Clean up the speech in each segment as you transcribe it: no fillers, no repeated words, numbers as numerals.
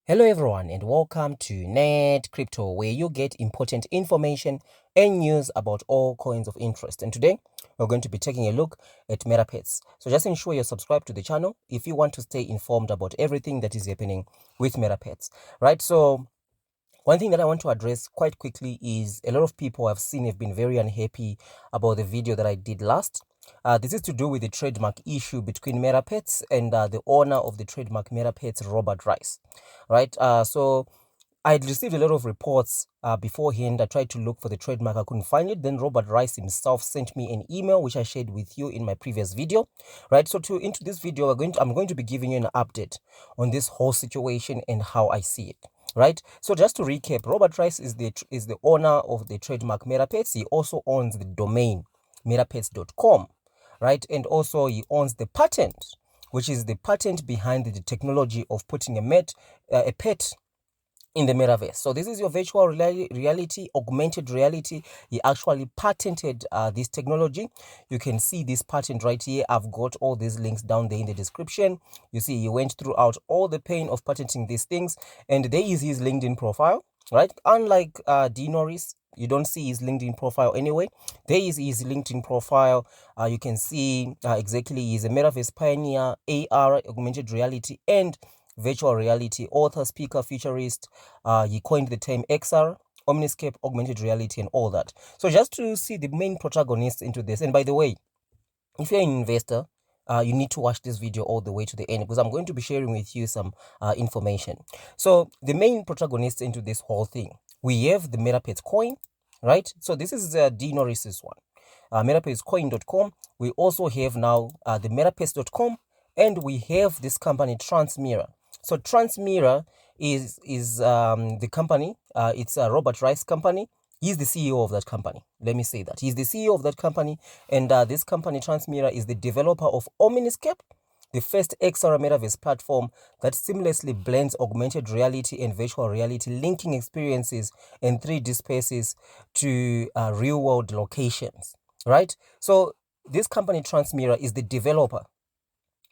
Hello everyone and welcome to Net Crypto, where you get important information and news about all coins of interest. And today we're going to be taking a look at Metapets. So just ensure you're subscribed to the channel if you want to stay informed about everything that is happening with Metapets. Right, so one thing that I want to address quite quickly is a lot of people I've seen have been very unhappy about the video that I did last. This is to do with the trademark issue between Metapets and the owner of the trademark Metapets, Robert Rice. Right, so I had received a lot of reports beforehand. I tried to look for the trademark, I couldn't find it. Then Robert Rice himself sent me an email, which I shared with you in my previous video. Right, so into this video, I'm going to be giving you an update on this whole situation and how I see it. Right, so just to recap, Robert Rice is the owner of the trademark Metapets. He also owns the domain Metapets.com, right, and also he owns the patent, which is the patent behind the technology of putting a pet in the metaverse. So this is your virtual reality, augmented reality. He actually patented this technology. You can see this patent right here. I've got all these links down there in the description. You see, he went throughout all the pain of patenting these things, and there is his LinkedIn profile, right? Unlike Norris, you don't see his LinkedIn profile anyway. There is his LinkedIn profile. You can see exactly he's a metaverse pioneer, AR, augmented reality, and virtual reality author, speaker, futurist. He coined the term XR, Omniscape, augmented reality, and all that. So just to see the main protagonists into this. And by the way, if you're an investor, you need to watch this video all the way to the end, because I'm going to be sharing with you some information. So the main protagonists into this whole thing, we have the Metapets coin, right? So this is D Norris's one, metapetscoin.com. We also have now the metapets.com, and we have this company Transmira. So Transmira is the company. It's a Robert Rice company. He's the CEO of that company. Let me say that. He's the CEO of that company. And this company, Transmira, is the developer of Omniscape, the first XR metaverse platform that seamlessly blends augmented reality and virtual reality, linking experiences in 3D spaces to real-world locations, right? So this company, Transmira, is the developer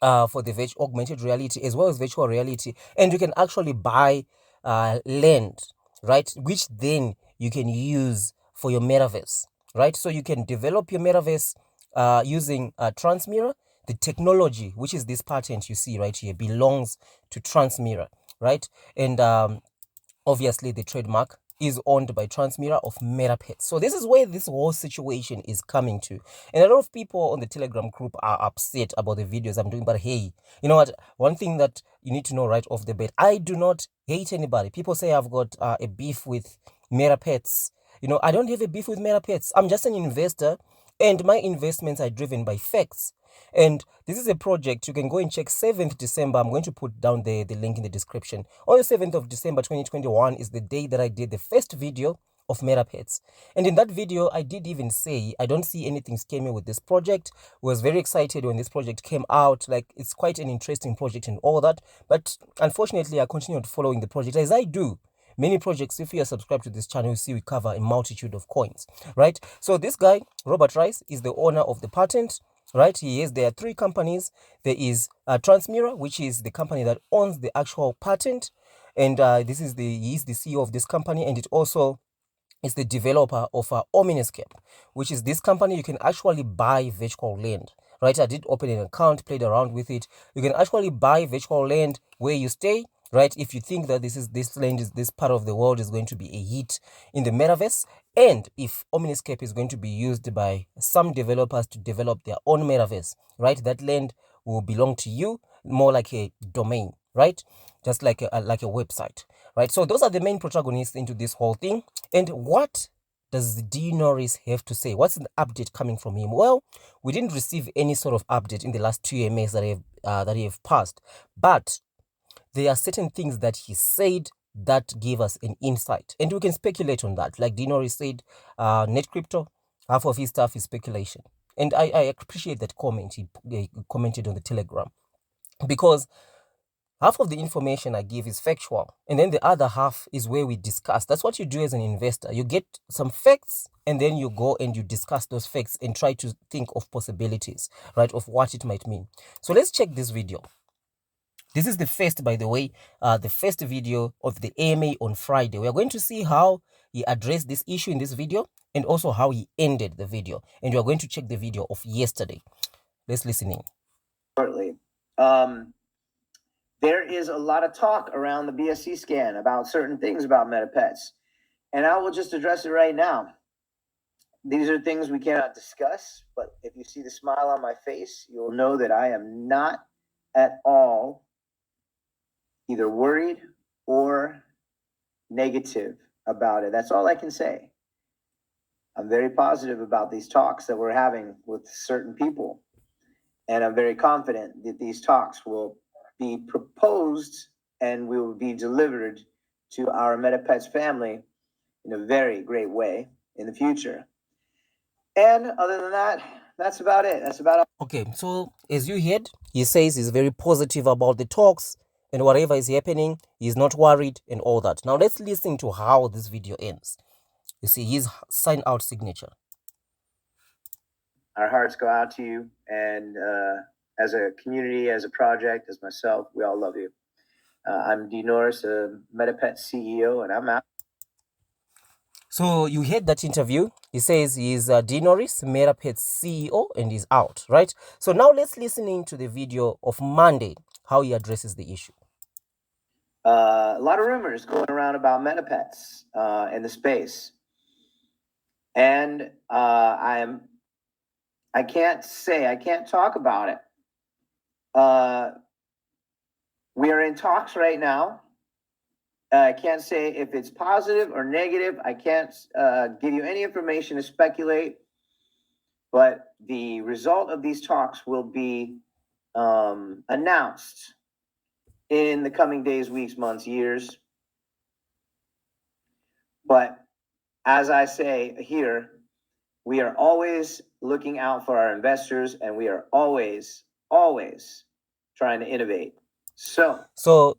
for the augmented reality as well as virtual reality, and you can actually buy land, right, which then you can use for your metaverse, right? So you can develop your metaverse using Transmira. The technology, which is this patent you see right here, belongs to Transmira, right? And obviously the trademark is owned by Transmira of Metapets. So this is where this whole situation is coming to. And a lot of people on the Telegram group are upset about the videos I'm doing. But hey, you know what? One thing that you need to know right off the bat, I do not hate anybody. People say I've got a beef with Metapets. You know, I don't have a beef with Metapets. I'm just an investor, and my investments are driven by facts. And this is a project you can go and check. 7th December, I'm going to put down the link in the description. On the 7th of December 2021 is the day that I did the first video of Metapets. And in that video, I did even say I don't see anything scammy with this project. I was very excited when this project came out. Like, it's quite an interesting project and all that. But unfortunately, I continued following the project, as I do many projects. If you are subscribed to this channel, you see we cover a multitude of coins, right? So this guy, Robert Rice, is the owner of the patent, right? There are three companies. There is Transmira, which is the company that owns the actual patent, and he is the CEO of this company, and it also is the developer of Omniscape, which is this company. You can actually buy virtual land, right? I did open an account, played around with it. You can actually buy virtual land where you stay, right? If you think that this part of the world is going to be a hit in the metaverse, and if Omniscape is going to be used by some developers to develop their own metaverse, right, that land will belong to you, more like a domain, right? Just like a website, right? So those are the main protagonists into this whole thing. And what does D Norris have to say? What's the update coming from him? Well, we didn't receive any sort of update in the last 2 AMAs that he have passed, but there are certain things that he said that gave us an insight, and we can speculate on that. Like D Norris said, net crypto, half of his stuff is speculation, and I appreciate that comment. He commented on the Telegram, because half of the information I give is factual, and then the other half is where we discuss. That's what you do as an investor. You get some facts, and then you go and you discuss those facts and try to think of possibilities, right, of what it might mean. So let's check this video. This is the first, by the way, the first video of the AMA on Friday. We are going to see how he addressed this issue in this video and also how he ended the video. And we are going to check the video of yesterday. Let's listen in. Shortly. There is a lot of talk around the BSC scan about certain things about Metapets. And I will just address it right now. These are things we cannot discuss, but if you see the smile on my face, you'll know that I am not at all either worried or negative about it. That's all I can say. I'm very positive about these talks that we're having with certain people. And I'm very confident that these talks will be proposed and will be delivered to our Metapets family in a very great way in the future. And other than that, that's about it. That's about it. Okay, so as you heard, he says he's very positive about the talks and whatever is happening, he's not worried and all that. Now let's listen to how this video ends. You see his sign out signature. Our hearts go out to you, and as a community, as a project, as myself, we all love you. I'm Norris, Metapets CEO, and I'm out. So you heard that interview. He says he's Norris, Metapets CEO, and he's out, right? So now let's listen into the video of Monday, how he addresses the issue. A lot of rumors going around about Metapets in the space. And I can't talk about it. We are in talks right now. I can't say if it's positive or negative. I can't give you any information to speculate. But the result of these talks will be announced in the coming days, weeks, months, years. But as I say here, we are always looking out for our investors, and we are always trying to innovate. So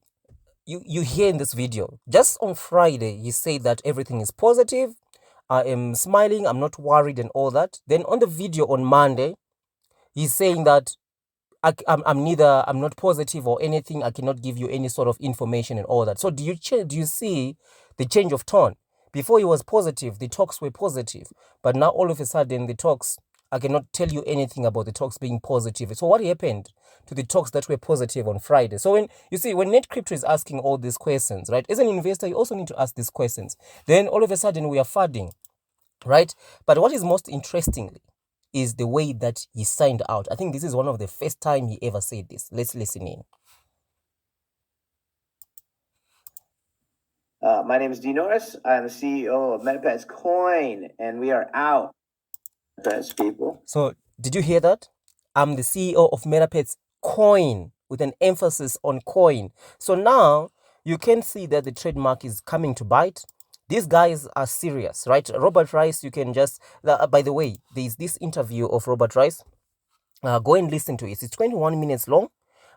you hear in this video, just on Friday, he said that everything is positive. I am smiling, I'm not worried and all that. Then on the video on Monday, he's saying that I'm not positive or anything. I cannot give you any sort of information and all that. So do you see the change of tone? Before he was positive, the talks were positive, but now all of a sudden the talks, I cannot tell you anything about the talks being positive. So what happened to the talks that were positive on Friday? So when Net Crypto is asking all these questions, right? As an investor, you also need to ask these questions. Then all of a sudden we are fudding, right? But what is most interestingly is the way that he signed out. I think this is one of the first time he ever said this. Let's listen in. My name is Norris. I'm the CEO of Metapets Coin, and we are out. Metapets people. So did you hear that? I'm the CEO of Metapets Coin, with an emphasis on coin. So now you can see that the trademark is coming to bite. These guys are serious, right? Robert Rice, you can just, by the way, there's this interview of Robert Rice. Go and listen to it. It's 21 minutes long,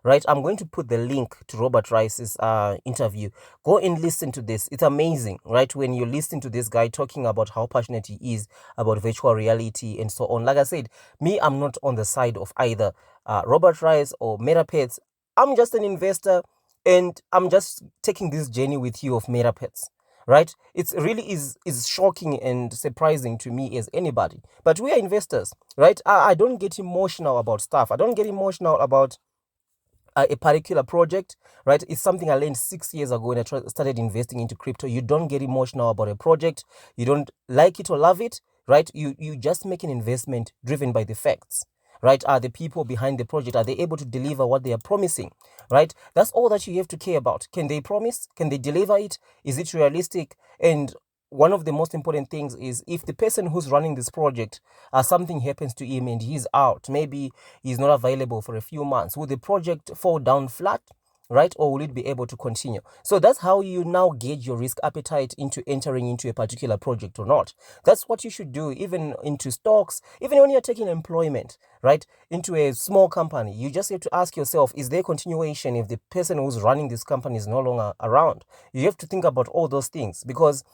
right? I'm going to put the link to Robert Rice's interview. Go and listen to this. It's amazing, right? When you listen to this guy talking about how passionate he is about virtual reality and so on. Like I said, me, I'm not on the side of either Robert Rice or Metapets. I'm just an investor, and I'm just taking this journey with you of Metapets. Right? It's really is shocking and surprising to me as anybody. But we are investors, right? I don't get emotional about stuff. I don't get emotional about a particular project, right? It's something I learned 6 years ago when I started investing into crypto. You don't get emotional about a project. You don't like it or love it, right? You just make an investment driven by the facts. Right? Are the people behind the project, are they able to deliver what they are promising? Right? That's all that you have to care about. Can they promise? Can they deliver it? Is it realistic? And one of the most important things is if the person who's running this project, something happens to him and he's out, maybe he's not available for a few months, will the project fall down flat? Right? Or will it be able to continue? So that's how you now gauge your risk appetite into entering into a particular project or not. That's what you should do, even into stocks, even when you're taking employment, right, into a small company. You just have to ask yourself, is there continuation if the person who's running this company is no longer around? You have to think about all those things, because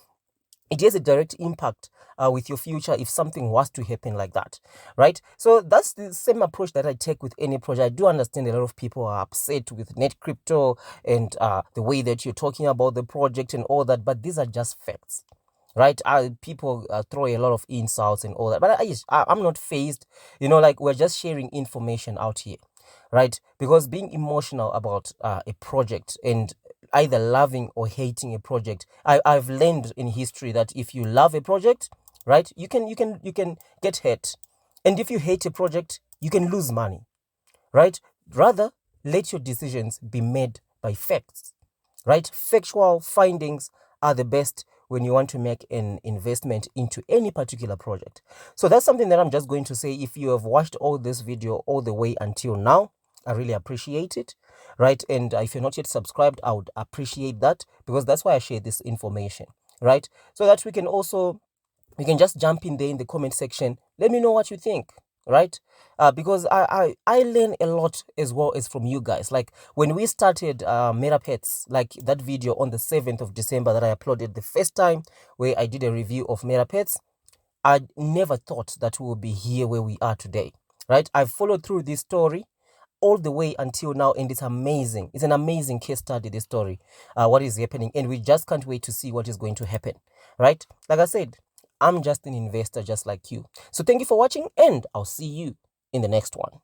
it has a direct impact with your future if something was to happen like that, right? So that's the same approach that I take with any project. I do understand a lot of people are upset with net crypto and the way that you're talking about the project and all that, but these are just facts, right? People throw a lot of insults and all that, but I'm not phased. You know, like, we're just sharing information out here, right? Because being emotional about a project and either loving or hating a project, I've learned in history that if you love a project, right, you can get hurt, and if you hate a project, you can lose money, right? Rather, let your decisions be made by facts, right? Factual findings are the best when you want to make an investment into any particular project. So that's something that I'm just going to say. If you have watched all this video all the way until now, I really appreciate it, right? And if you're not yet subscribed, I would appreciate that, because that's why I share this information, right? So that we can just jump in there in the comment section. Let me know what you think, right? Because I learn a lot as well as from you guys. Like when we started Metapets, like that video on the 7th of December that I uploaded the first time, where I did a review of Metapets, I never thought that we would be here where we are today, right? I've followed through this story all the way until now, and it's amazing. It's an amazing case study, this story, what is happening, and we just can't wait to see what is going to happen, right? Like I said, I'm just an investor just like you. So thank you for watching, and I'll see you in the next one.